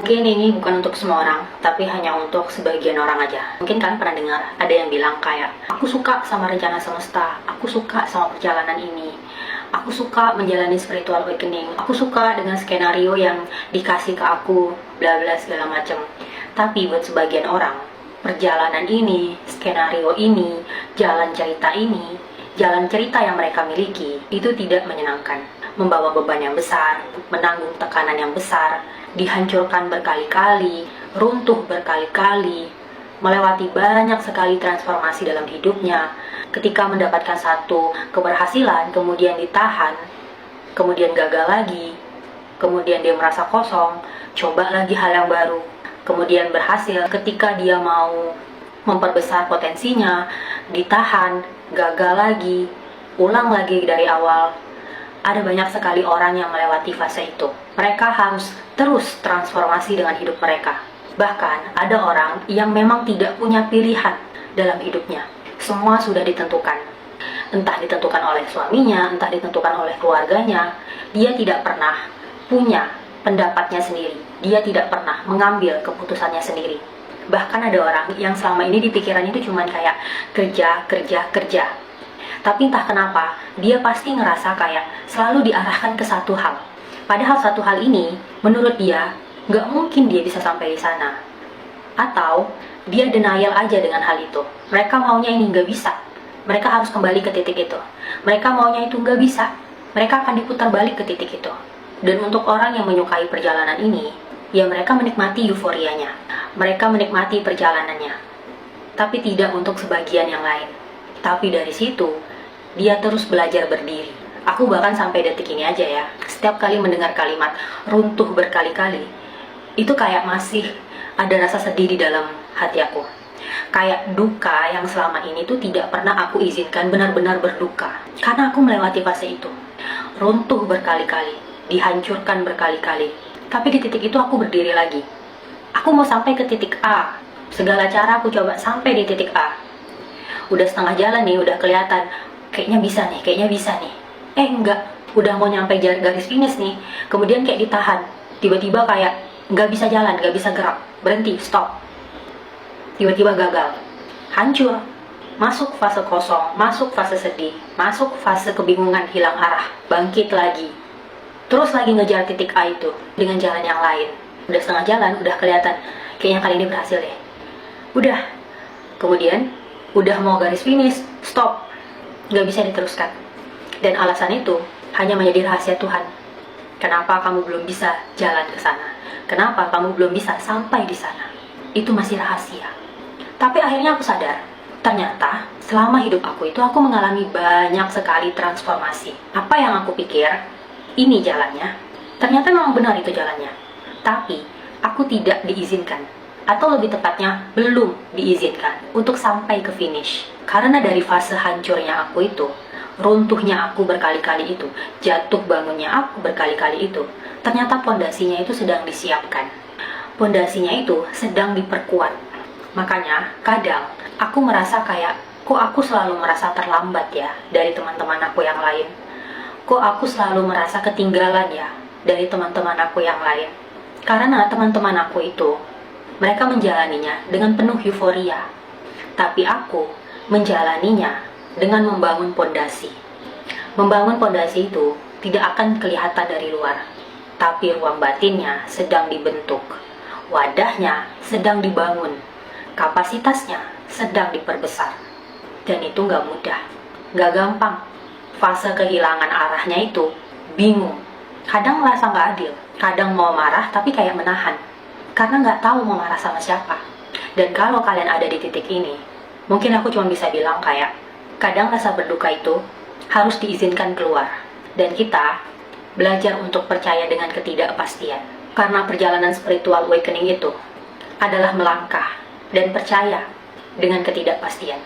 Mungkin ini bukan untuk semua orang, tapi hanya untuk sebagian orang aja. Mungkin kalian pernah dengar, ada yang bilang kayak, aku suka sama rencana semesta, aku suka sama perjalanan ini, aku suka menjalani spiritual awakening, aku suka dengan skenario yang dikasih ke aku, bla bla segala macam. Tapi buat sebagian orang, perjalanan ini, skenario ini, jalan cerita yang mereka miliki, itu tidak menyenangkan. Membawa beban yang besar, menanggung tekanan yang besar, dihancurkan berkali-kali, runtuh berkali-kali, melewati banyak sekali transformasi dalam hidupnya. Ketika mendapatkan satu keberhasilan, kemudian ditahan, kemudian gagal lagi, kemudian dia merasa kosong, coba lagi hal yang baru, kemudian berhasil. Ketika dia mau memperbesar potensinya, ditahan, gagal lagi, ulang lagi dari awal. Ada banyak sekali orang yang melewati fase itu. Mereka harus terus transformasi dengan hidup mereka. Bahkan ada orang yang memang tidak punya pilihan dalam hidupnya. Semua sudah ditentukan. Entah ditentukan oleh suaminya, entah ditentukan oleh keluarganya. Dia tidak pernah punya pendapatnya sendiri. Dia tidak pernah mengambil keputusannya sendiri. Bahkan ada orang yang selama ini di pikirannya itu cuma kayak kerja. Tapi entah kenapa, dia pasti ngerasa kayak selalu diarahkan ke satu hal. Padahal satu hal ini, menurut dia, nggak mungkin dia bisa sampai di sana. Atau, dia denial aja dengan hal itu. Mereka maunya ini nggak bisa. Mereka harus kembali ke titik itu. Mereka maunya itu nggak bisa. Mereka akan diputar balik ke titik itu. Dan untuk orang yang menyukai perjalanan ini, ya mereka menikmati euforianya. Mereka menikmati perjalanannya. Tapi tidak untuk sebagian yang lain. Tapi dari situ, dia terus belajar berdiri. Aku bahkan sampai detik ini aja ya, setiap kali mendengar kalimat runtuh berkali-kali, itu kayak masih ada rasa sedih di dalam hati aku. Kayak duka yang selama ini tuh tidak pernah aku izinkan benar-benar berduka. Karena aku melewati fase itu. Runtuh berkali-kali, dihancurkan berkali-kali. Tapi di titik itu aku berdiri lagi. Aku mau sampai ke titik A. Segala cara aku coba sampai di titik A. Udah setengah jalan nih, udah kelihatan kayaknya bisa nih. Enggak, udah mau nyampe garis finish nih, kemudian kayak ditahan, tiba-tiba kayak nggak bisa jalan, nggak bisa gerak, berhenti, stop, tiba-tiba gagal, hancur, masuk fase kosong, masuk fase sedih, masuk fase kebingungan, hilang arah, bangkit lagi, terus lagi ngejar titik A itu dengan jalan yang lain. Udah setengah jalan, udah kelihatan kayaknya kali ini berhasil deh, udah, kemudian udah mau garis finish, stop, nggak bisa diteruskan. Dan alasan itu hanya menjadi rahasia Tuhan. Kenapa kamu belum bisa jalan ke sana? Kenapa kamu belum bisa sampai di sana? Itu masih rahasia. Tapi akhirnya aku sadar, ternyata selama hidup aku itu aku mengalami banyak sekali transformasi. Apa yang aku pikir, ini jalannya, ternyata memang benar itu jalannya. Tapi aku tidak diizinkan, atau lebih tepatnya belum diizinkan untuk sampai ke finish. Karena dari fase hancurnya aku itu, runtuhnya aku berkali-kali itu, jatuh bangunnya aku berkali-kali itu, ternyata pondasinya itu sedang disiapkan. Pondasinya itu sedang diperkuat. Makanya kadang aku merasa kayak, kok aku selalu merasa terlambat ya dari teman-teman aku yang lain. Kok aku selalu merasa ketinggalan ya dari teman-teman aku yang lain. Karena teman-teman aku itu, mereka menjalaninya dengan penuh euforia. Tapi aku menjalaninya dengan membangun pondasi. Membangun pondasi itu tidak akan kelihatan dari luar, tapi ruang batinnya sedang dibentuk. Wadahnya sedang dibangun. Kapasitasnya sedang diperbesar. Dan itu nggak mudah, nggak gampang. Fase kehilangan arahnya itu bingung. Kadang merasa nggak adil, kadang mau marah tapi kayak menahan. Karena nggak tahu mau marah sama siapa. Dan kalau kalian ada di titik ini, mungkin aku cuma bisa bilang kayak, kadang rasa berduka itu harus diizinkan keluar. Dan kita belajar untuk percaya dengan ketidakpastian. Karena perjalanan spiritual awakening itu adalah melangkah dan percaya dengan ketidakpastian.